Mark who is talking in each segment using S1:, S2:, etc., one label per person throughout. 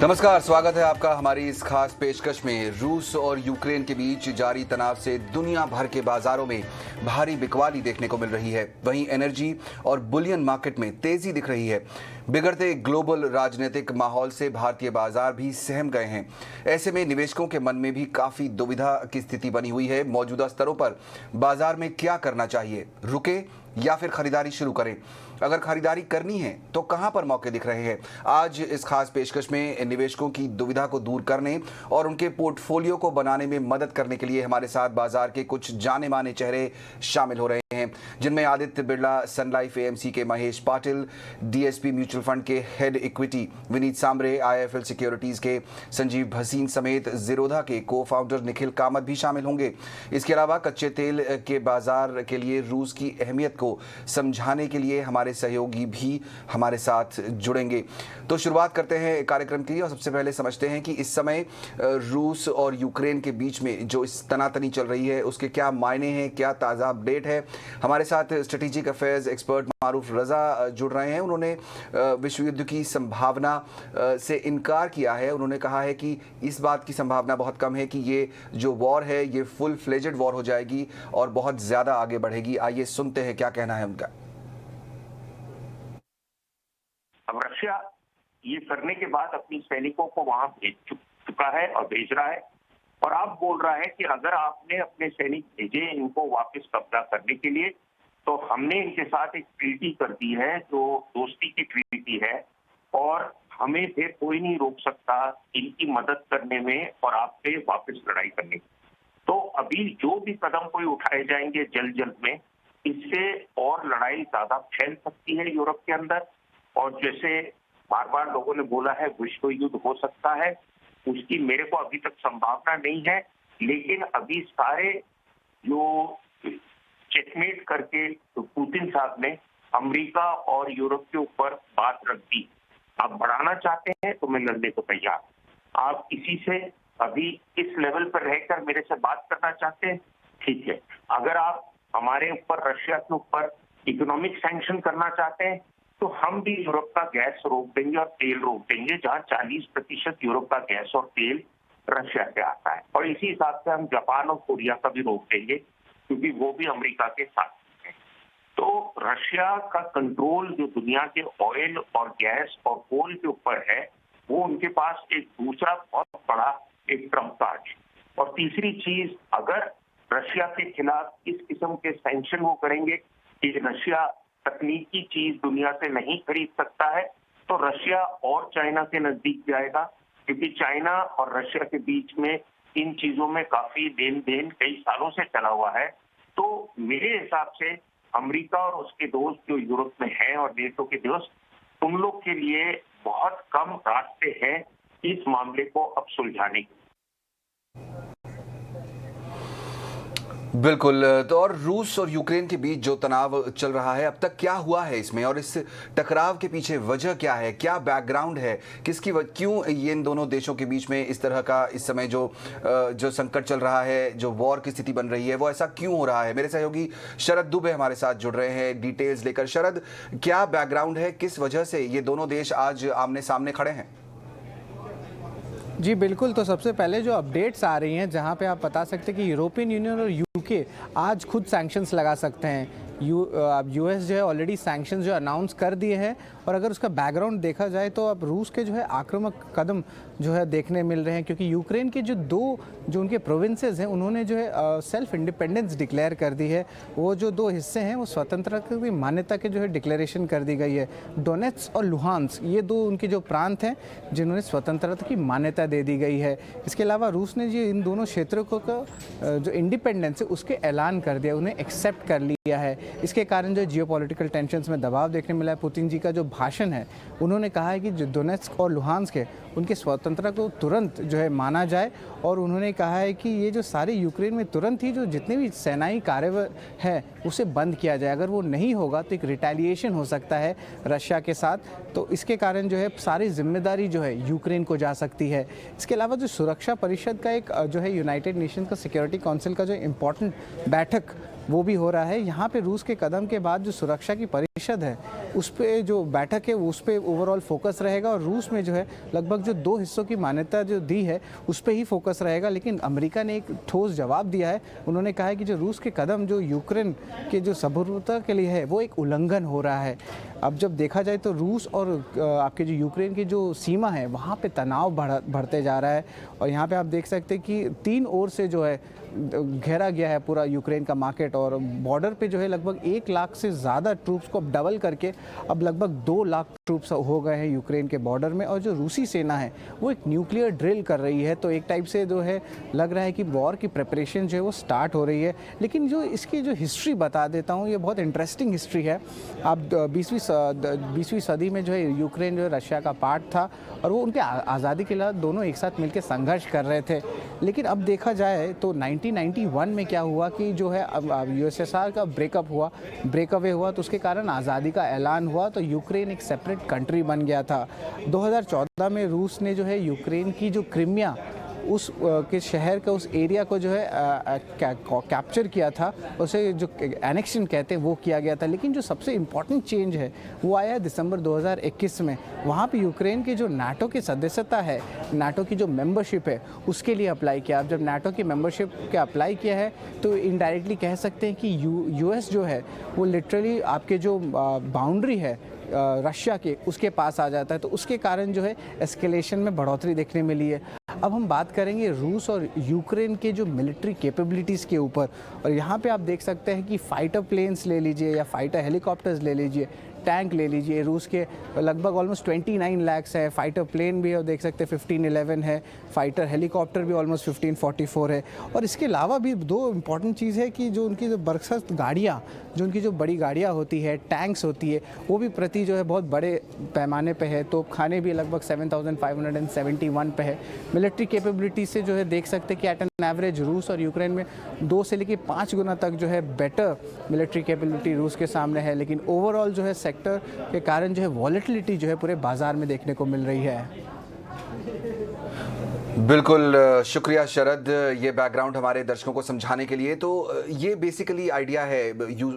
S1: नमस्कार, स्वागत है आपका हमारी इस खास पेशकश में। रूस और यूक्रेन के बीच जारी तनाव से दुनिया भर के बाजारों में भारी बिकवाली देखने को मिल रही है। वहीं एनर्जी और बुलियन मार्केट में तेजी दिख रही है। बिगड़ते ग्लोबल राजनीतिक माहौल से भारतीय बाजार भी सहम गए हैं। ऐसे में निवेशकों के मन में भी काफी दुविधा की स्थिति बनी हुई है। मौजूदा स्तरों पर बाजार में क्या करना चाहिए, रुके या फिर खरीदारी शुरू करें? अगर खरीदारी करनी है तो कहां पर मौके दिख रहे हैं? आज इस खास पेशकश में निवेशकों की दुविधा को दूर करने और उनके पोर्टफोलियो को बनाने में मदद करने के लिए हमारे साथ बाजार के कुछ जाने माने चेहरे शामिल हो रहे हैं, जिनमें Aditya Birla Sun Life AMC के Mahesh Patil, DSP mutual fund के head equity Vineet Sambare, IIFL securities के संजीव भसीन समेत जीरोधा के को फाउंडर निखिल कामत भी शामिल होंगे। इसके अलावा कच्चे तेल के बाजार के लिए रूस की अहमियत को समझाने के लिए हमारे सहयोगी भी हमारे साथ जुड़ेंगे। तो शुरुआत करते हैं कार्यक्रम की और सबसे पहले समझते हैं कि इस समय रूस और यूक्रेन के बीच में जो इस तनातनी चल रही है उसके क्या मायने हैं, क्या ताज़ा अपडेट है। हमारे साथ स्ट्रेटेजिक अफेयर्स एक्सपर्ट मारूफ रजा जुड़ रहे हैं। उन्होंने विश्व युद्ध की संभावना से इनकार किया है। उन्होंने कहा है कि इस बात की संभावना बहुत कम है कि ये जो वॉर है ये फुल फ्लेजेड वॉर हो जाएगी और बहुत ज़्यादा आगे बढ़ेगी। आइए सुनते हैं क्या कहना है उनका।
S2: अब रशिया ये करने के बाद अपनी सैनिकों को वहां भेज चुका है और भेज रहा है, और आप बोल रहा है कि अगर आपने अपने सैनिक भेजे इनको वापस कब्जा करने के लिए, तो हमने इनके साथ एक ट्रीटी कर दी है जो दोस्ती की ट्रीटी है, और हमें फिर कोई नहीं रोक सकता इनकी मदद करने में और आप पे वापस लड़ाई करने की। तो अभी जो भी कदम कोई उठाए जाएंगे जल्द जल्द में, इससे और लड़ाई ज्यादा फैल सकती है यूरोप के अंदर, और जैसे बार बार लोगों ने बोला है विश्व युद्ध हो सकता है, उसकी मेरे को अभी तक संभावना नहीं है। लेकिन अभी सारे जो चेकमेट करके तो पुतिन साहब ने अमेरिका और यूरोप के ऊपर बात रख दी। आप बढ़ाना चाहते हैं तो मैं लड़ने को तैयार। आप इसी से अभी इस लेवल पर रहकर मेरे से बात करना चाहते हैं, ठीक है। अगर आप हमारे ऊपर, रशिया के ऊपर इकोनॉमिक सैंक्शन करना चाहते हैं, तो हम भी यूरोप का गैस रोक देंगे और तेल रोक देंगे, जहां 40% यूरोप का गैस और तेल रशिया से आता है। और इसी हिसाब से हम जापान और कोरिया का भी रोक देंगे, क्योंकि वो भी अमेरिका के साथ हैं। तो रशिया का कंट्रोल जो दुनिया के ऑयल और गैस और कोल के ऊपर है, वो उनके पास एक दूसरा बहुत बड़ा एक ट्रम्प कार्ड है। और तीसरी चीज, अगर रशिया के खिलाफ इस किस्म के सैंक्शन वो करेंगे कि रशिया तकनीकी चीज दुनिया से नहीं खरीद सकता है, तो रशिया और चाइना के नजदीक जाएगा, क्योंकि चाइना और रशिया के बीच में इन चीजों में काफी लेन देन कई सालों से चला हुआ है। तो मेरे हिसाब से अमेरिका और उसके दोस्त जो यूरोप में हैं और नेटो के दोस्त, उन लोग के लिए बहुत कम रास्ते हैं इस मामले को अब सुलझाने के।
S1: बिल्कुल। तो और रूस और यूक्रेन के बीच जो तनाव चल रहा है, अब तक क्या हुआ है इसमें, और इस टकराव के पीछे वजह क्या है, क्या बैकग्राउंड है, क्यों ये इन दोनों देशों के बीच में इस तरह का इस समय जो संकट चल रहा है, जो वॉर की स्थिति बन रही है, वो ऐसा क्यों हो रहा है? मेरे सहयोगी शरद दुबे हमारे साथ जुड़ रहे हैं डिटेल्स लेकर। शरद, क्या बैकग्राउंड है, किस वजह से ये दोनों देश आज आमने सामने खड़े हैं?
S3: जी बिल्कुल। तो सबसे पहले जो अपडेट्स आ रही हैं, जहां पे आप बता सकते हैं कि यूरोपियन यूनियन और यूके आज खुद सैंक्शंस लगा सकते हैं। यूएस जो है ऑलरेडी सैंक्शंस जो अनाउंस कर दिए हैं, और अगर उसका बैकग्राउंड देखा जाए तो अब रूस के जो है आक्रामक कदम जो है देखने मिल रहे हैं, क्योंकि यूक्रेन के जो उनके प्रोविंसेस हैं, उन्होंने जो है सेल्फ इंडिपेंडेंस डिक्लेयर कर दी है। वो जो 2 हिस्से हैं वो स्वतंत्रता की मान्यता के जो है डिक्लेरेशन कर दी गई है। डोनेट्स्क और लुहांस्क, ये 2 उनके जो प्रांत हैं जिन्होंने स्वतंत्रता की मान्यता दे दी गई है। इसके अलावा रूस ने जी इन दोनों क्षेत्रों को जो इंडिपेंडेंस है उसके ऐलान कर दिया, उन्हें एक्सेप्ट कर लिया है। इसके कारण जो जियोपॉलिटिकल टेंशन्स में दबाव देखने मिला है। पुतिन जी का जो भाषण है, उन्होंने कहा है कि जो डोनेट्स्क और लुहांस्क है उनकी स्वतंत्रता को तुरंत जो है माना जाए, और उन्होंने कहा है कि ये जो सारे यूक्रेन में तुरंत ही जो जितने भी सेनाई कार्य है उसे बंद किया जाए। अगर वो नहीं होगा तो एक रिटेलिएशन हो सकता है रशिया के साथ, तो इसके कारण जो है सारी जिम्मेदारी जो है यूक्रेन को जा सकती है। इसके अलावा जो सुरक्षा परिषद का एक जो है यूनाइटेड नेशंस का सिक्योरिटी काउंसिल का जो इम्पोर्टेंट बैठक वो भी हो रहा है। यहाँ पे रूस के कदम के बाद जो सुरक्षा की परिषद है उस पे जो बैठक है उस पे ओवरऑल फोकस रहेगा, और रूस में जो है लगभग जो 2 हिस्सों की मान्यता जो दी है उस पे ही फोकस रहेगा। लेकिन अमेरिका ने एक ठोस जवाब दिया है। उन्होंने कहा है कि जो रूस के कदम जो यूक्रेन के जो सार्वभौमता के लिए है वो एक उल्लंघन हो रहा है। अब जब देखा जाए तो रूस और आपके जो यूक्रेन की जो सीमा है वहाँ पे तनाव बढ़ते जा रहा है, और यहाँ पे आप देख सकते हैं कि 3 ओर से जो है घेरा गया है पूरा यूक्रेन का मार्केट, और बॉर्डर पे जो है लगभग 1 लाख से ज़्यादा ट्रूप्स को अब डबल करके अब लगभग 2 लाख ट्रूप्स हो गए हैं यूक्रेन के बॉर्डर में। और जो रूसी सेना है वो एक न्यूक्लियर ड्रिल कर रही है, तो एक टाइप से जो है लग रहा है कि वॉर की प्रिपरेशन जो है वो स्टार्ट हो रही है। लेकिन जो इसकी जो हिस्ट्री बता देता हूँ, ये बहुत इंटरेस्टिंग हिस्ट्री है। अब 20वीं सदी में जो है यूक्रेन जो है रशिया का पार्ट था, और वो उनके आज़ादी के लिए दोनों एक साथ मिलकर संघर्ष कर रहे थे। लेकिन अब देखा जाए तो 1991 में क्या हुआ कि जो है अब यूएसएसआर का ब्रेक अवे हुआ, तो उसके कारण आज़ादी का ऐलान हुआ, तो यूक्रेन एक सेपरेट कंट्री बन गया था। 2014 में रूस ने जो है यूक्रेन की जो क्रिमिया उस के शहर का उस एरिया को जो है कैप्चर किया था, उसे जो एनेक्शन कहते हैं वो किया गया था। लेकिन जो सबसे इम्पॉर्टेंट चेंज है वो आया दिसंबर 2021 में। वहाँ पे यूक्रेन की जो नाटो की सदस्यता है, नाटो की जो मेंबरशिप है उसके लिए अप्लाई किया। अब जब नाटो की मेंबरशिप के अप्लाई किया है तो इनडायरेक्टली कह सकते हैं कि यूएस जो है वो लिटरली आपके जो बाउंड्री है रशिया के उसके पास आ जाता है, तो उसके कारण जो है एस्केलेशन में बढ़ोतरी देखने मिली है। अब हम बात करेंगे रूस और यूक्रेन के जो मिलिट्री कैपेबिलिटीज़ के ऊपर, और यहाँ पे आप देख सकते हैं कि फाइटर प्लेन्स ले लीजिए या फाइटर हेलीकॉप्टर्स ले लीजिए, टैंक ले लीजिए, रूस के लगभग ऑलमोस्ट 29 लाख है। फाइटर प्लेन भी है, देख सकते हैं 1511 है, फाइटर हेलीकॉप्टर भी ऑलमोस्ट 1544 है। और इसके अलावा भी 2 इम्पॉर्टेंट चीज़ है कि जो उनकी जो बरसस्त गाड़ियाँ, जो उनकी जो बड़ी गाड़ियाँ होती है, टैंक्स होती है, वो भी प्रति जो है बहुत बड़े पैमाने पे है। तो खाने भी लगभग 7571 पे है। मिलिट्री कैपेबिलिटी से जो है देख सकते हैं कि एट एन एवरेज रूस और यूक्रेन में 2 से लेकर 5 गुना तक जो है बेटर मिलिट्री कैपेबिलिटी रूस के सामने है। लेकिन ओवरऑल जो है सेक्टर के कारण जो है वॉलेटिलिटी जो है पूरे बाजार में देखने को मिल रही है।
S1: बिल्कुल, शुक्रिया शरद, ये बैकग्राउंड हमारे दर्शकों को समझाने के लिए। तो ये बेसिकली आइडिया है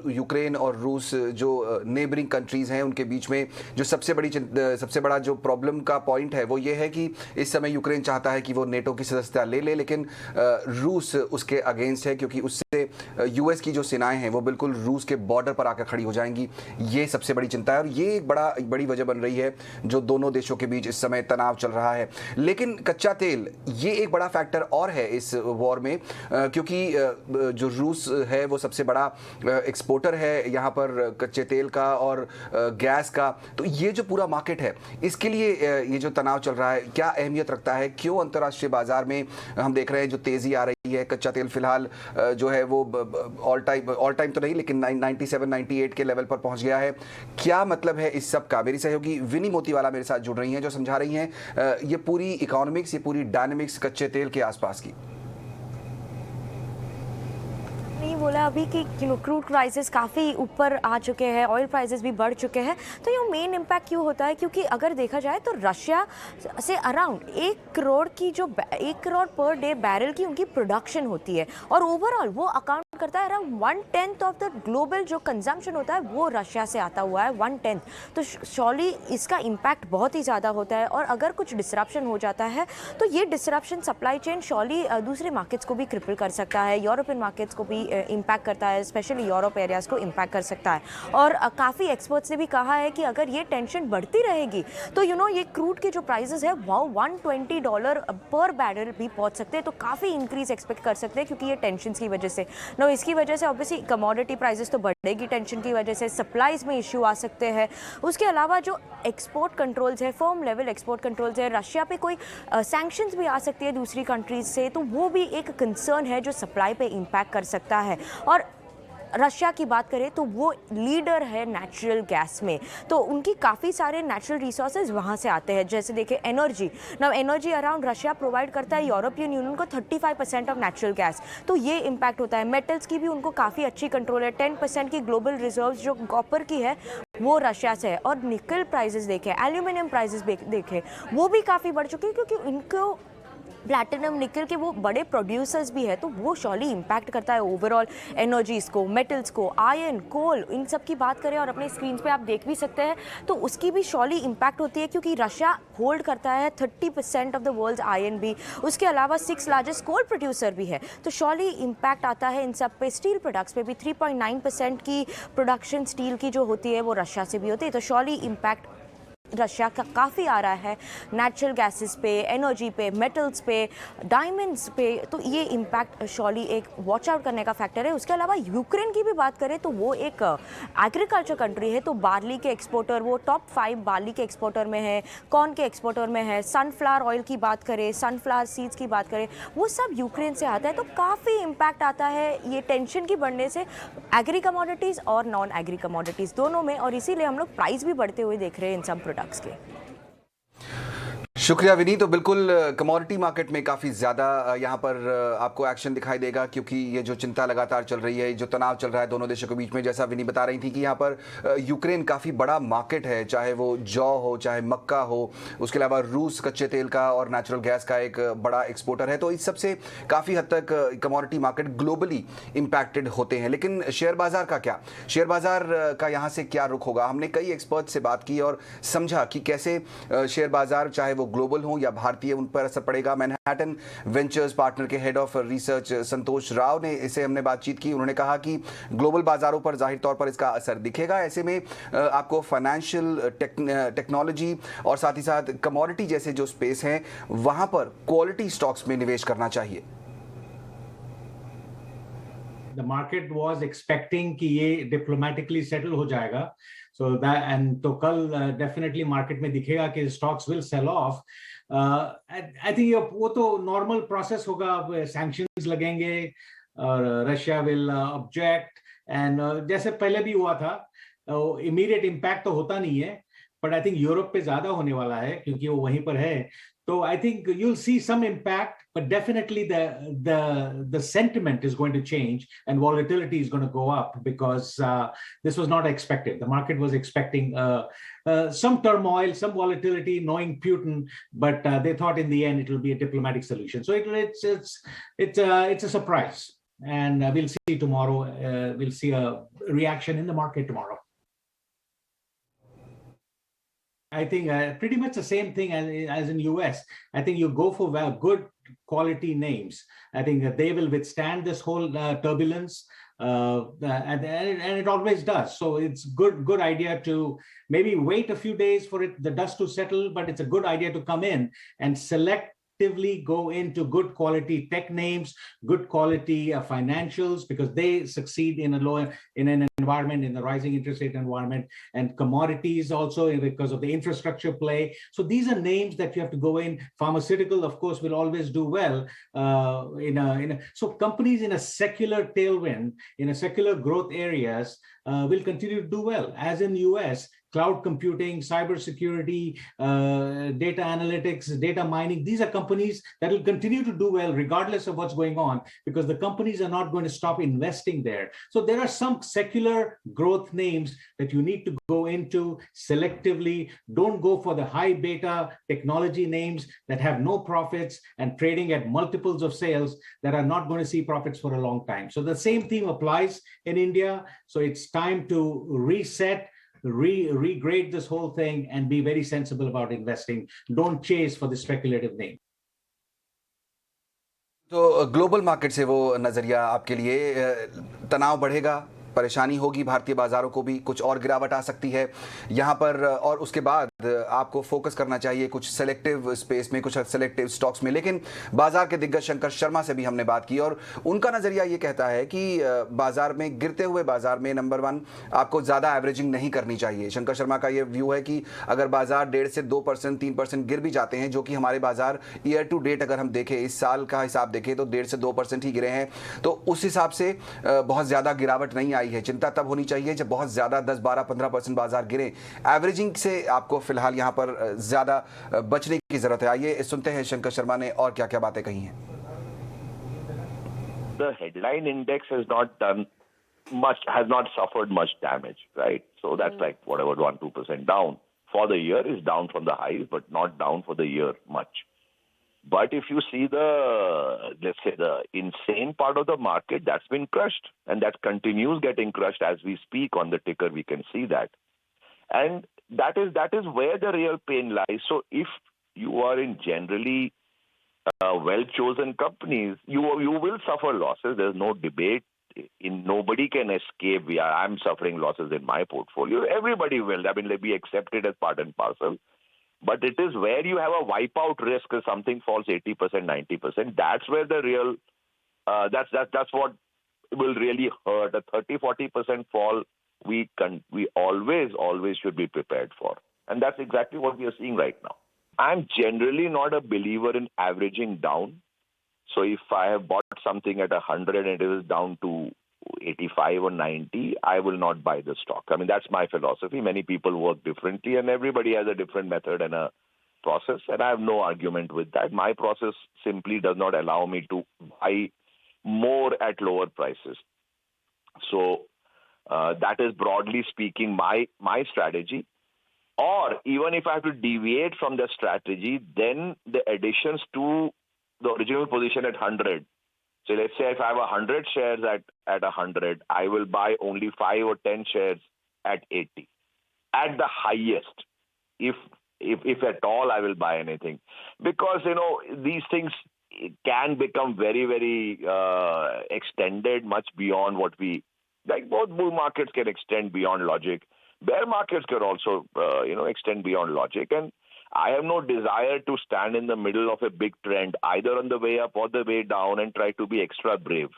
S1: यूक्रेन और रूस जो नेबरिंग कंट्रीज़ हैं उनके बीच में जो सबसे बड़ा जो प्रॉब्लम का पॉइंट है वो ये है कि इस समय यूक्रेन चाहता है कि वो नेटो की सदस्यता ले ले, लेकिन रूस उसके अगेंस्ट है, क्योंकि उससे यूएस की जो सेनाएं हैं वो बिल्कुल रूस के बॉर्डर पर आकर खड़ी हो जाएंगी। ये सबसे बड़ी चिंता है, और ये एक बड़ी वजह बन रही है जो दोनों देशों के बीच इस समय तनाव चल रहा है। लेकिन कच्चा तेल ये एक बड़ा फैक्टर और है इस वॉर में, क्योंकि जो रूस है वो सबसे बड़ा एक्सपोर्टर है यहाँ पर कच्चे तेल का और गैस का। तो ये जो पूरा मार्केट है इसके लिए ये जो तनाव चल रहा है क्या अहमियत रखता है? क्यों अंतर्राष्ट्रीय बाजार में हम देख रहे हैं जो तेजी आ रही है? कच्चा तेल फिलहाल जो है वो ऑल टाइम तो नहीं, लेकिन 97-98 के लेवल पर पहुंच गया है। क्या मतलब है इस सब का? मेरी सहयोगी विनी मोतीवाला मेरे साथ जुड़ रही हैं जो समझा रही हैं ये पूरी इकोनॉमिक्स, ये पूरी डायनेमिक्स कच्चे तेल के आसपास की।
S4: नहीं बोला अभी कि क्रूड प्राइसेस काफ़ी ऊपर आ चुके हैं, ऑयल प्राइसेस भी बढ़ चुके हैं। तो ये मेन इम्पैक्ट क्यों होता है? क्योंकि अगर देखा जाए तो रशिया से अराउंड 1 करोड़ की जो 1 करोड़ पर डे बैरल की उनकी प्रोडक्शन होती है, और ओवरऑल वो अकाउंट करता है अराउंड 1/10 ऑफ द ग्लोबल जो कंजम्पशन होता है वो रशिया से आता हुआ है, 1/10। तो शॉली इसका इम्पैक्ट बहुत ही ज़्यादा होता है, और अगर कुछ डिसरप्शन हो जाता है तो ये डिसरप्शन सप्लाई चेन शॉली दूसरे मार्केट्स को भी क्रिपल कर सकता है, यूरोपियन मार्केट्स को भी इम्पैक्ट करता है, स्पेशली यूरोप एरियाज़ को इम्पैक्ट कर सकता है। और काफ़ी एक्सपर्ट्स ने भी कहा है कि अगर ये टेंशन बढ़ती रहेगी तो ये क्रूड के जो प्राइसेस है वो $120 पर बैरल भी पहुंच सकते हैं। तो काफ़ी इंक्रीज एक्सपेक्ट कर सकते हैं, क्योंकि ये टेंशन की वजह से इसकी वजह से ऑब्वियसली कमोडिटी प्राइसेस तो बढ़ेगी, टेंशन की वजह से सप्लाईज में इश्यू आ सकते हैं। उसके अलावा जो एक्सपोर्ट कंट्रोल्स है, फर्म लेवल एक्सपोर्ट कंट्रोल्स है, रशिया पे कोई सैंक्शंस भी आ सकती है दूसरी कंट्रीज से, तो वो भी एक कंसर्न है जो सप्लाई पे इम्पैक्ट कर सकता है। और रशिया की बात करें तो वो लीडर है नेचुरल गैस में, तो उनकी काफ़ी सारे नेचुरल रिसोर्सेज वहाँ से आते हैं। जैसे देखें energy, energy around Russia provide करता है यूरोपियन यूनियन को 35% ऑफ नेचुरल गैस, तो ये इम्पैक्ट होता है। मेटल्स की भी उनको काफ़ी अच्छी कंट्रोल है, 10% की ग्लोबल रिजर्व्स जो कॉपर की है वो रशिया से है। और निकल प्राइजेस देखें, एल्यूमिनियम प्राइजेस देखें, वो भी काफ़ी बढ़ चुके हैं, क्योंकि इनको प्लैटिनम निकल के वो बड़े प्रोड्यूसर्स भी है, तो वो शॉली इम्पैक्ट करता है ओवरऑल एनर्जीज को, मेटल्स को, आयरन, कोल, इन सब की बात करें और अपने स्क्रीन पे आप देख भी सकते हैं तो उसकी भी शॉली इम्पैक्ट होती है, क्योंकि रशिया होल्ड करता है 30% ऑफ द वर्ल्ड्स आयरन भी, उसके अलावा 6 लार्जेस्ट कोल प्रोड्यूसर भी है, तो शॉली इम्पैक्ट आता है इन सब पे। स्टील प्रोडक्ट्स पे भी 3.9% की प्रोडक्शन स्टील की जो होती है वो रशिया से भी होती है, तो शॉली इम्पैक्ट रशिया का काफ़ी आ रहा है नेचुरल गैसेस पे, एनर्जी पे, मेटल्स पे, डायमंड्स पे, तो ये इम्पैक्ट शॉली एक वॉच आउट करने का फैक्टर है। उसके अलावा यूक्रेन की भी बात करें तो वो एक एग्रीकल्चर कंट्री है, तो बार्ली के एक्सपोर्टर, वो टॉप 5 बार्ली के एक्सपोर्टर में है, कॉर्न के एक्सपोर्टर में है, सनफ्लावर ऑयल की बात करें, सनफ्लावर सीड्स की बात करें, वो सब यूक्रेन से आता है, तो काफ़ी इम्पैक्ट आता है ये टेंशन की बढ़ने से एग्री कमोडिटीज़ और नॉन एग्री कमोडिटीज़ दोनों में, और इसीलिए हम लोग प्राइस भी बढ़ते हुए देख रहे हैं इन सब प्रोडक्ट्स के।
S1: शुक्रिया विनी। तो बिल्कुल कमोडिटी मार्केट में काफ़ी ज़्यादा यहाँ पर आपको एक्शन दिखाई देगा, क्योंकि ये जो चिंता लगातार चल रही है, जो तनाव चल रहा है दोनों देशों के बीच में, जैसा विनी बता रही थी कि यहाँ पर यूक्रेन काफ़ी बड़ा मार्केट है, चाहे वो जौ हो, चाहे मक्का हो, उसके अलावा रूस कच्चे तेल का और नेचुरल गैस का एक बड़ा एक्सपोर्टर है, तो इस सबसे काफ़ी हद तक कमोडिटी मार्केट ग्लोबली इम्पैक्टेड होते हैं। लेकिन शेयर बाज़ार का क्या, शेयर बाज़ार का यहाँ से क्या रुख होगा? हमने कई एक्सपर्ट से बात की और समझा कि कैसे शेयर बाज़ार, चाहे वो ग्लोबल हो या भारतीय, उन पर असर पड़ेगा। मैनहट्टन वेंचर्स पार्टनर के हेड ऑफ रिसर्च संतोष राव ने इसे हमने बातचीत की। उन्होंने कहा कि ग्लोबल बाजारों पर जाहिर तौर पर इसका असर दिखेगा। ऐसे में आपको फाइनेंशियल टेक्नोलॉजी और साथ ही साथ कमोडिटी जैसे जो स्पेस हैं वहां पर क्वालिटी स्टॉक्स में निवेश करना चाहिए।
S5: The market was expecting कि ये diplomatically settle हो जाएगा, so that and तो कल definitely market में दिखेगा कि stocks will sell off. I think वो तो normal process होगा, sanctions लगेंगे और Russia will object and जैसे पहले भी हुआ था, immediate impact तो होता नहीं है, but I think यूरोप पे ज्यादा होने वाला है क्योंकि वो वहीं पर है। So I think you'll see some impact, but definitely the sentiment is going to change and volatility is going to go up because this was not expected. The market was expecting some turmoil, some volatility, knowing Putin, but they thought in the end it will be a diplomatic solution. So it's a surprise, and we'll see tomorrow. We'll see a reaction in the market tomorrow. I think pretty much the same thing as in US. I think you go for good quality names. I think that they will withstand this whole turbulence, and it always does. So it's good idea to maybe wait a few days for the dust to settle, but it's a good idea to come in and selectively go into good quality tech names, good quality financials, because they succeed in an environment, in the rising interest rate environment, and commodities also because of the infrastructure play. So these are names that you have to go in. Pharmaceutical, of course, will always do well. So companies in a secular tailwind, in a secular growth areas will continue to do well, as in US. Cloud computing, cybersecurity, data analytics, data mining, these are companies that will continue to do well regardless of what's going on, because the companies are not going to stop investing there. So there are some secular growth names that you need to go into selectively. Don't go for the high beta technology names that have no profits and trading at multiples of sales that are not going to see profits for a long time. So the same theme applies in India. So it's time to reset, regrade this whole thing and be very sensible about investing. Don't chase for the speculative name.
S1: तो global market से वो नज़रिया आपके लिए तनाव बढ़ेगा, परेशानी होगी भारतीय बाजारों को भी, कुछ और गिरावट आ सकती है यहाँ पर, और उसके बाद आपको फोकस करना चाहिए कुछ सेलेक्टिव स्पेस में, कुछ सेलेक्टिव स्टॉक्स में। लेकिन बाजार के दिग्गज शंकर शर्मा से भी हमने बात की और उनका नज़रिया ये कहता है कि बाजार में, गिरते हुए बाजार में नंबर 1 आपको ज़्यादा एवरेजिंग नहीं करनी चाहिए। शंकर शर्मा का ये व्यू है कि अगर बाजार 1.5 से 2%, 3% गिर भी जाते हैं, जो कि हमारे बाजार ईयर टू डेट अगर हम देखें, इस साल का हिसाब देखें तो 1.5 से 2% ही गिरे हैं, तो उस हिसाब से बहुत ज़्यादा गिरावट नहीं आई है। चिंता तब होनी चाहिए जब बहुत ज़्यादा 10, 12, 15% बाजार गिरे। एवरेजिंग से आपको फिलहाल यहाँ पर ज़्यादा बचने की ज़रूरत है। आइए सुनते हैं शंकर शर्मा ने और क्या क्या बातें कही हैं।
S2: The headline index has not suffered much damage, right? So that's like whatever 1-2% down for the year, is down from the highs, but not down for the year much.
S6: But if you see let's say the insane part of the market, that's been crushed, and that continues getting crushed as we speak. On the ticker, we can see that. And that is where the real pain lies. So if you are in generally well-chosen companies, you will suffer losses. There's no debate. Nobody can escape. I'm suffering losses in my portfolio. Everybody will. I mean, we accept it as part and parcel. But it is where you have a wipeout risk if something falls 80%, 90%. That's where the real, that's what will really hurt. A 30-40% fall, we always should be prepared for. And that's exactly what we are seeing right now. I'm generally not a believer in averaging down. So if I have bought something at 100 and it is down to 85 or 90, I will not buy the stock. I mean, that's my philosophy. Many people work differently and everybody has a different method and a process. And I have no argument with that. My process simply does not allow me to buy more at lower prices. So that is broadly speaking my strategy. Or even if I have to deviate from the strategy, then the additions to the original position at 100. So let's say if I have 100 shares at 100, I will buy only 5 or 10 shares at 80. At the highest, if at all I will buy anything. Because, these things can become very, very extended much beyond what like both bull markets can extend beyond logic. Bear markets can also, extend beyond logic. And I have no desire to stand in the middle of a big trend, either on the way up or the way down, and try to be extra brave.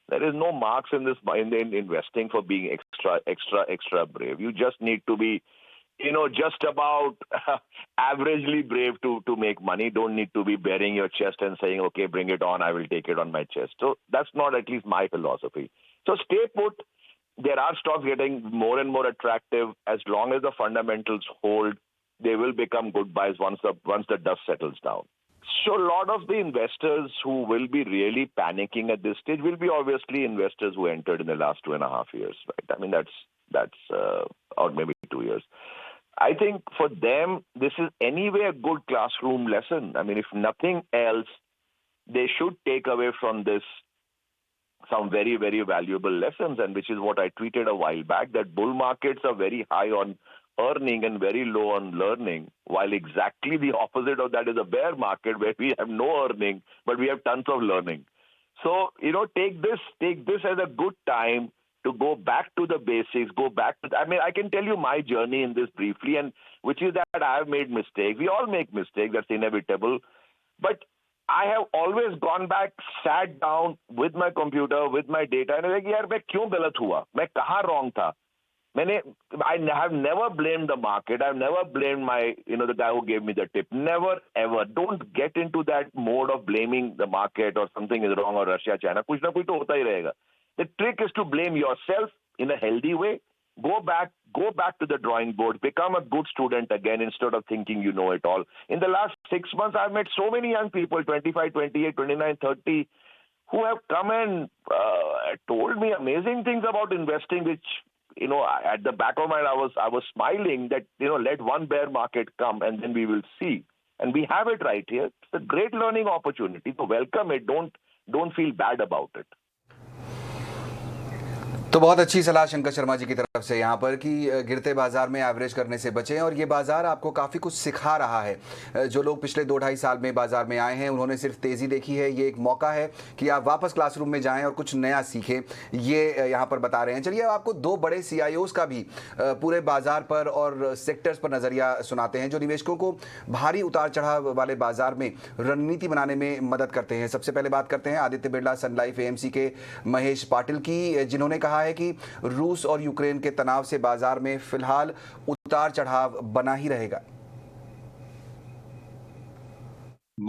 S6: There is no marks in investing for being extra brave. You just need to be, just about averagely brave to make money. Don't need to be bearing your chest and saying, okay, bring it on, I will take it on my chest. So that's not at least my philosophy. So stay put. There are stocks getting more and more attractive. As long as the fundamentals hold, they will become good buys once the dust settles down. So a lot of the investors who will be really panicking at this stage will be obviously investors who entered in the last 2.5 years, right? I mean, that's or maybe 2 years. I think for them, this is anyway a good classroom lesson. I mean, if nothing else, they should take away from this some very, very valuable lessons, and which is what I tweeted a while back, that bull markets are very high on earning and very low on learning, while exactly the opposite of that is a bear market where we have no earning, but we have tons of learning. So, take this as a good time to go back to the basics, I can tell you my journey in this briefly, and which is that I have made mistakes. We all make mistakes, that's inevitable. But I have always gone back, sat down with my computer, with my data, and like, yaar, main kyun galat hua? Main kahan wrong tha? I have never blamed the market. I've never blamed the guy who gave me the tip. Never, ever. Don't get into that mode of blaming the market or something is wrong or Russia, China. Kuch na kuch to hota hi rahega. The trick is to blame yourself in a healthy way. Go back to the drawing board, become a good student again instead of thinking you know it all. In the last 6 months, I've met so many young people, 25, 28, 29, 30, who have come and told me amazing things about investing, which, at the back of my mind, I was smiling that, let one bear market come and then we will see. And we have it right here. It's a great learning opportunity. So welcome it. Don't feel bad about it.
S1: तो बहुत अच्छी सलाह शंकर शर्मा जी की तरफ से यहाँ पर कि गिरते बाजार में एवरेज करने से बचें, और ये बाजार आपको काफ़ी कुछ सिखा रहा है। जो लोग पिछले 2-2.5 साल में बाजार में आए हैं उन्होंने सिर्फ तेज़ी देखी है। ये एक मौका है कि आप वापस क्लासरूम में जाएं और कुछ नया सीखें, ये यहाँ पर बता रहे हैं। चलिए आपको 2 बड़े CIOs का भी पूरे बाजार पर और सेक्टर्स पर नज़रिया सुनाते हैं जो निवेशकों को भारी उतार चढ़ाव वाले बाजार में रणनीति बनाने में मदद करते हैं। सबसे पहले बात करते हैं Aditya Birla Sun life AMC के महेश पाटिल की, जिन्होंने कहा है कि रूस और यूक्रेन के तनाव से बाजार में फिलहाल उतार चढ़ाव बना ही रहेगा।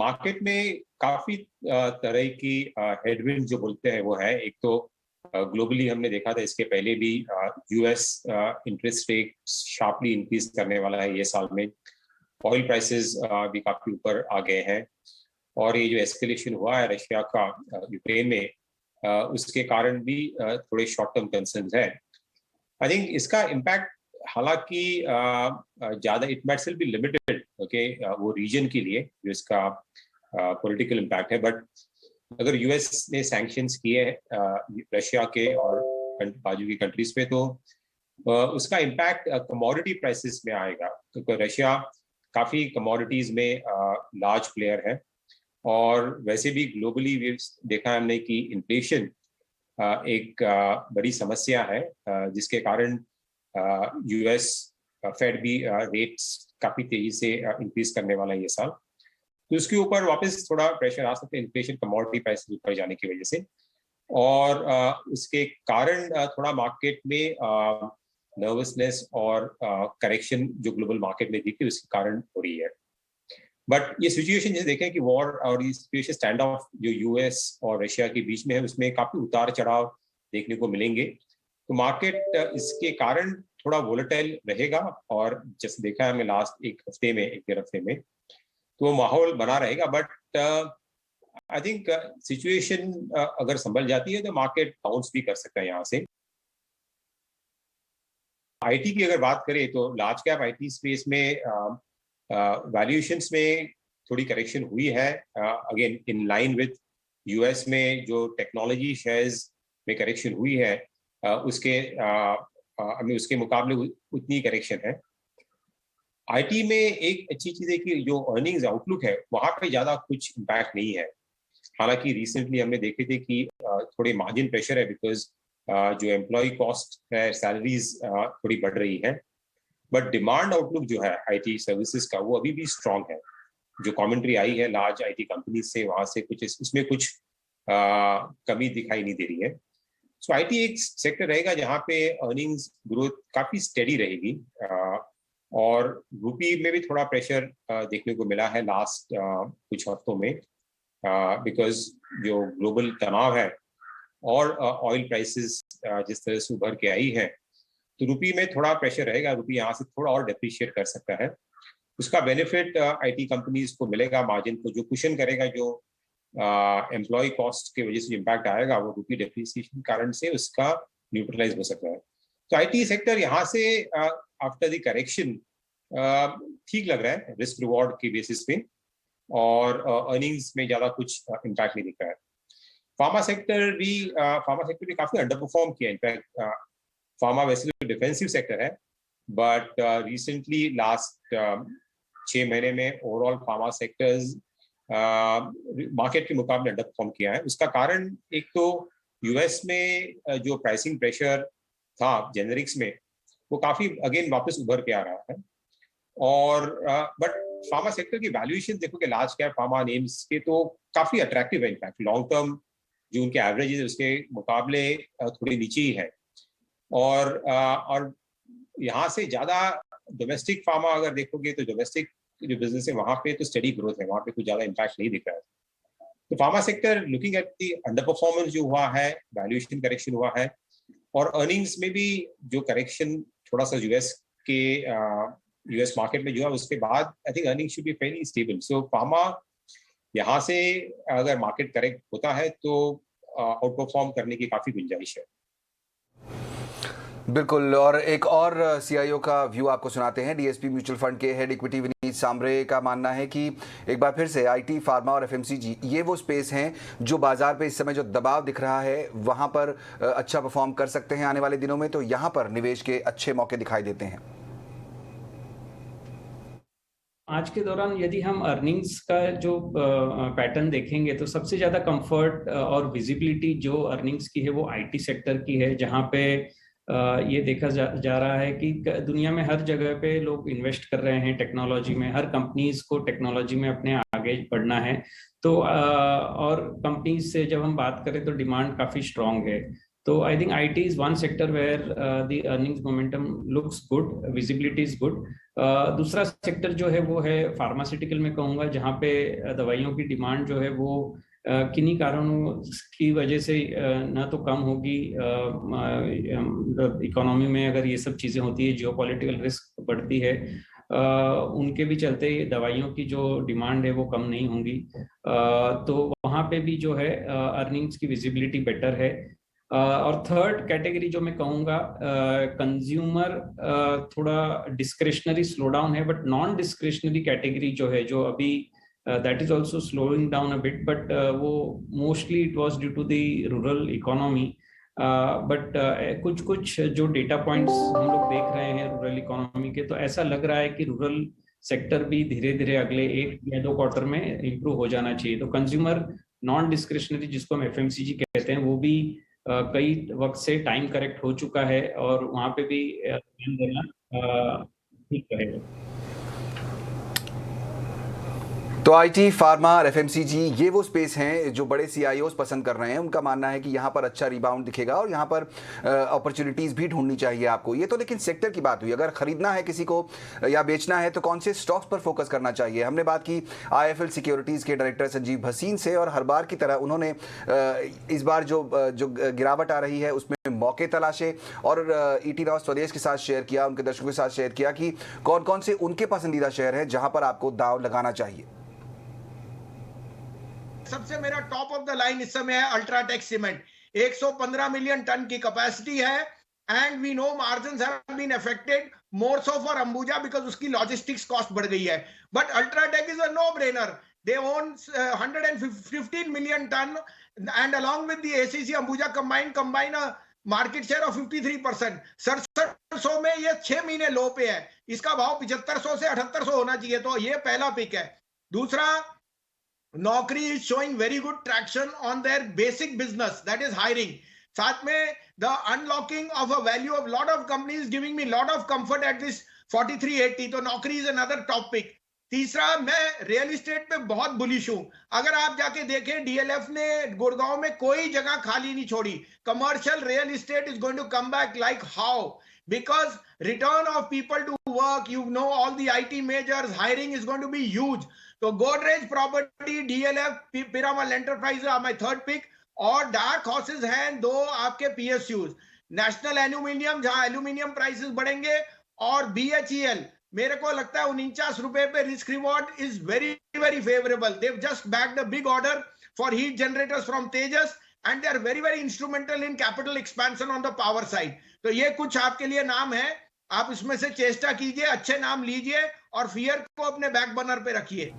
S7: मार्केट में काफी तरह की हेडविंड जो बोलते हैं वो है। एक तो ग्लोबली हमने देखा था, इसके पहले भी US interest rate sharply increase करने वाला है ये साल में। ऑयल प्राइसेस भी काफी ऊपर आ गए हैं, और ये जो एस्केलेशन हुआ है रशिया का यूक्रेन में, उसके कारण भी थोड़े शॉर्ट टर्म कंसर्न्स है। आई थिंक इसका इम्पैक्ट हालांकि ज्यादा, it might still be limited, okay, वो रीजन के लिए जो इसका पॉलिटिकल इम्पैक्ट है। बट अगर यूएस ने सैंक्शंस किए रशिया के और बाजू की कंट्रीज पे, तो उसका इम्पैक्ट कमोडिटी प्राइसेस में आएगा, क्योंकि रशिया काफ़ी कमोडिटीज़ में लार्ज प्लेयर है। और वैसे भी ग्लोबली देखा है हमने कि इन्फ्लेशन एक बड़ी समस्या है, जिसके कारण यूएस फेड भी रेट्स काफ़ी तेज़ी से इंक्रीज करने वाला है ये साल। तो उसके ऊपर वापस थोड़ा प्रेशर आ सकता है इन्फ्लेशन, कमोडिटी प्राइस ऊपर जाने की वजह से। और उसके कारण थोड़ा मार्केट में नर्वसनेस और करेक्शन जो ग्लोबल मार्केट में दिखी उसके कारण हो रही है। बट ये सिचुएशन जैसे देखें कि वॉर और ये सिचुएशन स्टैंड ऑफ जो यूएस और रशिया के बीच में है, उसमें काफ़ी उतार चढ़ाव देखने को मिलेंगे। तो मार्केट इसके कारण थोड़ा वोलेटाइल रहेगा, और जैसे देखा है हमने लास्ट एक डेढ़ हफ्ते में, तो वो माहौल बना रहेगा। बट आई थिंक सिचुएशन अगर संभल जाती है तो मार्केट बाउंस भी कर सकता है यहाँ से। आईटी की अगर बात करें तो लार्ज कैप आईटी स्पेस में वैल्यूएशंस में थोड़ी करेक्शन हुई है, again in line with US में जो टेक्नोलॉजी शेयर्स में करेक्शन हुई है, उसके मुकाबले उतनी करेक्शन है। आईटी में एक अच्छी चीज़ है कि जो अर्निंग्स आउटलुक है वहाँ पे ज़्यादा कुछ इम्पैक्ट नहीं है। हालांकि रिसेंटली हमने देखे थे कि थोड़े मार्जिन प्रेशर है, बिकॉज जो एम्प्लॉय कॉस्ट है, सैलरीज थोड़ी बढ़ रही है। बट डिमांड आउटलुक जो है आईटी सर्विसेज का वो अभी भी स्ट्रांग है। जो कमेंट्री आई है लार्ज आईटी कंपनी से, वहाँ से उसमें कुछ कमी दिखाई नहीं दे रही है। सो आईटी एक सेक्टर रहेगा जहाँ पे अर्निंग्स ग्रोथ काफ़ी स्टेडी रहेगी। और रुपी में भी थोड़ा प्रेशर देखने को मिला है लास्ट कुछ हफ्तों में, बिकॉज जो ग्लोबल तनाव है और ऑयल प्राइसेस जिस तरह से उभर के आई है, तो रुपी में थोड़ा प्रेशर रहेगा। रुपी यहाँ से थोड़ा और डेप्रिशिएट कर सकता है। उसका बेनिफिट आईटी कंपनीज को मिलेगा, मार्जिन को जो कुशन करेगा, जो एम्प्लॉय कॉस्ट की वजह से इम्पैक्ट आएगा वो रुपी डेप्रिसिएशन कारण से उसका न्यूट्रलाइज हो सकता है। तो आईटी सेक्टर यहाँ से आफ्टर द करेक्शन ठीक लग रहा है रिस्क रिवॉर्ड की बेसिस पे, और अर्निंग्स में ज़्यादा कुछ इम्पैक्ट नहीं दिख रहा है। फार्मा सेक्टर भी काफ़ी अंडर परफॉर्म किया। इनफैक्ट फार्मा वैसे तो डिफेंसिव सेक्टर है, बट रिसेंटली लास्ट 6 महीने में ओवरऑल फार्मा सेक्टर्स मार्केट के मुकाबले अंडर परफॉर्म किया है। उसका कारण एक तो यूएस में जो प्राइसिंग प्रेशर था जेनेरिक्स में, वो काफ़ी अगेन वापस उभर के आ रहा है। और बट फार्मा सेक्टर की वैल्यूएशन देखो कि लार्ज कैप फार्मा नेम्स के तो काफ़ी अट्रैक्टिव है। इनफैक्ट लॉन्ग टर्म जो उनके एवरेज है उसके मुकाबले थोड़ी नीचे ही है। और यहाँ से ज़्यादा डोमेस्टिक फार्मा अगर देखोगे तो डोमेस्टिक जो बिजनेस है वहाँ पे तो स्टडी ग्रोथ है, वहाँ पे कुछ ज़्यादा इम्पैक्ट नहीं दिख रहा है। तो pharma sector looking at the under performance जो हुआ है, वैल्यूएशन करेक्शन हुआ है, और अर्निंग्स में भी जो करेक्शन थोड़ा सा यूएस मार्केट में जो है उसके बाद I think earning should be Fairlie stable. So pharma यहाँ से अगर मार्केट करेक्ट होता है तो आउट परफॉर्म करने की काफ़ी गुंजाइश है।
S1: बिल्कुल। और एक और सीआईओ का व्यू आपको सुनाते हैं। डीएसपी म्यूचुअल फंड के हेड इक्विटी विनीत सांबरे का मानना है कि एक बार फिर से आईटी, फार्मा और एफएमसीजी ये वो स्पेस हैं जो बाजार पे इस समय जो दबाव दिख रहा है वहां पर अच्छा परफॉर्म कर सकते हैं आने वाले दिनों में। तो यहां पर निवेश के अच्छे मौके दिखाई देते हैं।
S8: आज के दौरान यदि हम अर्निंग्स का जो पैटर्न देखेंगे तो सबसे ज़्यादा कंफर्ट और विजिबिलिटी जो अर्निंग्स की है वो आईटी सेक्टर की है, जहाँ पे ये देखा जा रहा है कि दुनिया में हर जगह पे लोग इन्वेस्ट कर रहे हैं टेक्नोलॉजी में। हर कंपनीज को टेक्नोलॉजी में अपने आगे बढ़ना है। तो और कंपनीज से जब हम बात करें तो डिमांड काफ़ी स्ट्रांग है। तो I think IT is one sector where the earnings momentum looks good, visibility is good. दूसरा सेक्टर जो है वो है फार्मास्यूटिकल में कहूँगा, जहाँ पे दवाइयों की डिमांड जो है वो किन्हीं कारणों की वजह से ना तो कम होगी। इकोनॉमी में अगर ये सब चीज़ें होती है, जियोपॉलिटिकल रिस्क बढ़ती है, उनके भी चलते दवाइयों की जो डिमांड है वो कम नहीं होंगी। तो वहाँ पे भी जो है अर्निंग्स की विजिबिलिटी बेटर है। और थर्ड कैटेगरी जो मैं कहूँगा, कंज्यूमर थोड़ा डिस्क्रिशनरी स्लो डाउन है, बट नॉन डिस्क्रिशनरी कैटेगरी जो है, जो अभी that is also slowing down a bit, but वो mostly it was due to the rural economy. But कुछ जो डेटा पॉइंट्स हम लोग देख रहे हैं रूरल इकोनॉमी के, तो ऐसा लग रहा है कि रूरल सेक्टर भी धीरे धीरे अगले 1 या 2 क्वार्टर में इम्प्रूव हो जाना चाहिए। तो कंज्यूमर नॉन डिस्क्रिशनरी जिसको हम FMCG कहते हैं, वो भी कई वक्त से टाइम करेक्ट हो चुका है और वहां पे भी ध्यान देना ठीक रहेगा।
S1: तो आईटी, फार्मा और एफएमसीजी ये वो स्पेस हैं जो बड़े सीआईओस पसंद कर रहे हैं। उनका मानना है कि यहाँ पर अच्छा रिबाउंड दिखेगा और यहाँ पर अपॉर्चुनिटीज़ भी ढूंढनी चाहिए आपको। ये तो लेकिन सेक्टर की बात हुई। अगर खरीदना है किसी को या बेचना है तो कौन से स्टॉक्स पर फोकस करना चाहिए। हमने बात की IIFL सिक्योरिटीज़ के डायरेक्टर संजीव भसीन से, और हर बार की तरह उन्होंने इस बार जो गिरावट आ रही है उसमें मौके तलाशे और ET Now स्वदेश के साथ शेयर किया, उनके दर्शकों के साथ शेयर किया कि कौन कौन से उनके पसंदीदा शेयर हैं जहां पर आपको दांव लगाना चाहिए।
S9: सबसे मेरा टॉप ऑफ द लाइन इस समय है अल्ट्राटेक सीमेंट। 115 मिलियन टन की कैपेसिटी है and we know margins have been affected more so for Ambuja because उसकी लॉजिस्टिक्स कॉस्ट बढ़ गई है। But UltraTech is a no brainer. They own 115 million ton and along with the ACC Ambuja combine a market share of 53%। 6700 में ये 6 महीने लो पे है। इसका भाव 7500 से 7800 होना चाहिए। तो ये पहला पिक है। दूसरा, Naukri is showing very good traction on their basic business, that is hiring. साथ में the unlocking of a value of lot of companies giving me lot of comfort at this 4380. तो Naukri is another top pick. तीसरा, मैं real estate पे बहुत bullish हूं। अगर आप जाके देखें, DLF ने गुड़गांव में कोई जगह खाली नहीं छोड़ी। Commercial real estate is going to come back like how, because return of people to work, you know, all the IT majors, hiring is going to be huge. So Godrej Property, DLF, Piramal Enterprises are my third pick. और dark horses हैं 2 आपके PSUs, national aluminium जहां aluminium prices बढ़ेंगे, और BHEL। मेरे को लगता है 49 रुपए पे risk reward is very very favourable. They've just bagged a big order for heat generators from Tejas and they are very very instrumental in capital expansion on the power side. तो ये कुछ आपके लिए नाम है, आप इसमें से चेष्टा कीजिए, अच्छे नाम लीजिए और फियर को अपने बैक बर्नर पे रखिए।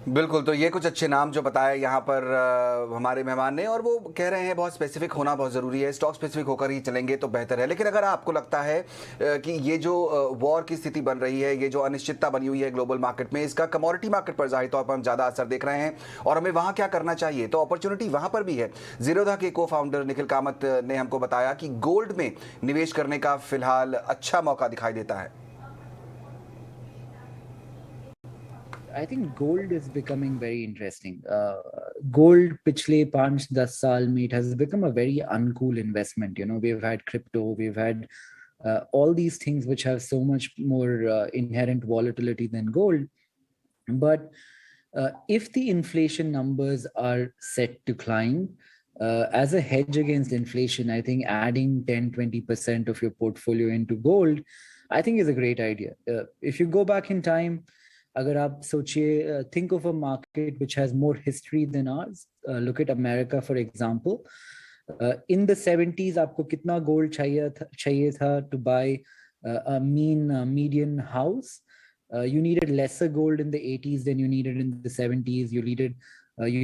S1: बिल्कुल, तो ये कुछ अच्छे नाम जो बताए यहाँ पर हमारे मेहमान ने, और वो कह रहे हैं बहुत स्पेसिफिक होना बहुत ज़रूरी है, स्टॉक स्पेसिफिक होकर ही चलेंगे तो बेहतर है। लेकिन अगर आपको लगता है कि ये जो वॉर की स्थिति बन रही है, ये जो अनिश्चितता बनी हुई है ग्लोबल मार्केट में, इसका कमोडिटी मार्केट पर ज़ाहिर तौर पर हम ज़्यादा असर देख रहे हैं और हमें वहाँ क्या करना चाहिए, तो अपॉर्चुनिटी वहाँ पर भी है। ज़ीरोधा के को फाउंडर निखिल कामत ने हमको बताया कि गोल्ड में निवेश करने का फिलहाल अच्छा मौका दिखाई देता है।
S10: I think gold is becoming very interesting. Gold, पिछले 5-10 साल में it has become a very uncool investment. You know, we've had crypto, we've had all these things which have so much more inherent volatility than gold. But if the inflation numbers are set to climb, as a hedge against inflation, I think adding 10-20% of your portfolio into gold, I think is a great idea. If you go back in time, अगर आप सोचिए, think of a market which has more history than ours. Look at America, for example. In the 70s, आपको कितना gold चाहिए था to buy a median house? You needed lesser gold in the 80s than you needed in the 70s. You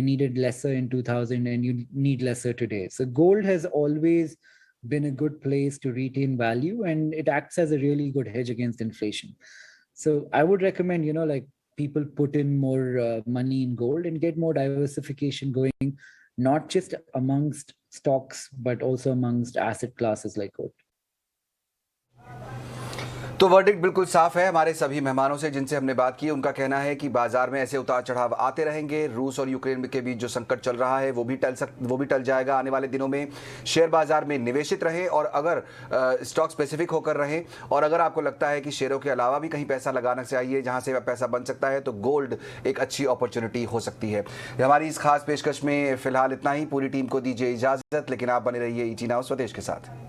S10: needed lesser in 2000, and you need lesser today. So gold has always been a good place to retain value, and it acts as a really good hedge against inflation. So I would recommend, you know, like people put in more money in gold and get more diversification going, not just amongst stocks, but also amongst asset classes like gold.
S1: तो verdict बिल्कुल साफ है हमारे सभी मेहमानों से जिनसे हमने बात की। उनका कहना है कि बाजार में ऐसे उतार चढ़ाव आते रहेंगे। रूस और यूक्रेन के बीच जो संकट चल रहा है वो भी टल जाएगा आने वाले दिनों में। शेयर बाजार में निवेशित रहें और अगर स्टॉक स्पेसिफिक होकर रहें, और अगर आपको लगता है कि शेयरों के अलावा भी कहीं पैसा लगाना चाहिए जहां से पैसा बन सकता है, तो गोल्ड एक अच्छी अपॉर्चुनिटी हो सकती है। हमारी इस खास पेशकश में फिलहाल इतना ही। पूरी टीम को दीजिए इजाजत, लेकिन आप बने रहिए ET Now स्वदेश के साथ।